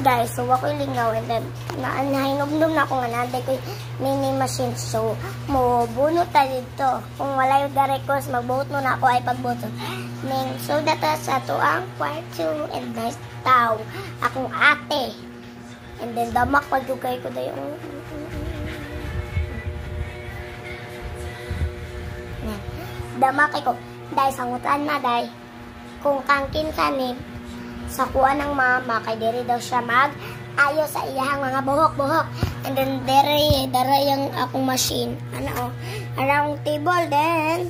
Guys, so ako lingaw and then nahinumdum na ako nga nanday ko mini machine. So, mabunot ta dito. Kung wala yung records, magbuot mo na ako ay pagbuto. So, data sa to ang kwarto and nice tao. Akong ate. And then, damak pagdugay ko na yung... Damak ko. Dahil sangutan na, dahil kung kangkin ka ni sa kuha ng mama, kay dere daw siya mag-ayo sa iyahang mga buhok-buhok. And then, dere yung akong machine. Ano, around table, then,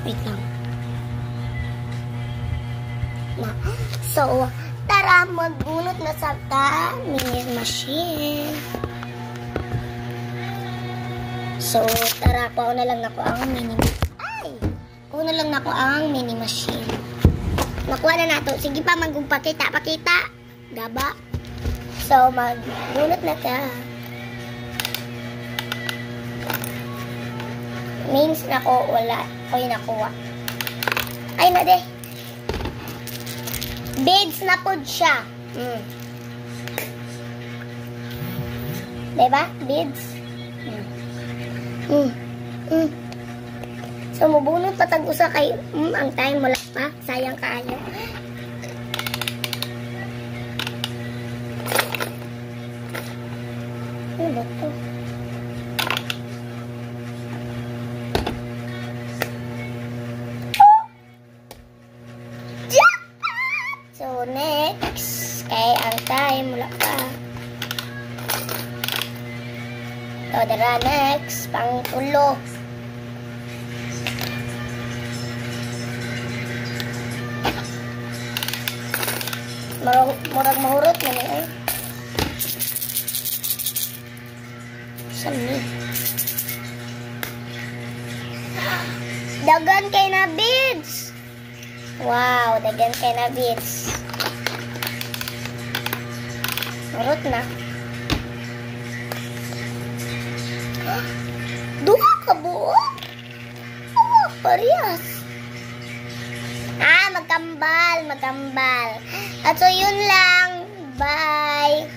wait lang. So, tara, magbunot na sa mini machine. So, tara, kuha na lang ako ang mini machine. Una lang nako ang mini machine. Nakuha na nato. Sige pa, magpakita. Gaba. So, magbunot na ka. Means nako, wala. Ko'y nakuha. Ay, na de. Beads na po siya. Diba? Beads. So, mabunot patag usa kay ang time mo lang pa. Sayang kaayo. Ano ba ito? So, next. Kay ang time mo lang pa. So, dara next. Pang-tulo. Murag mahurot na niya eh. Saan dagan kay na beads. Wow, dagan kay na beads. Mahurot na. Duha ka buo? Oh, parehas. Magkambal. At so, yun lang. Bye!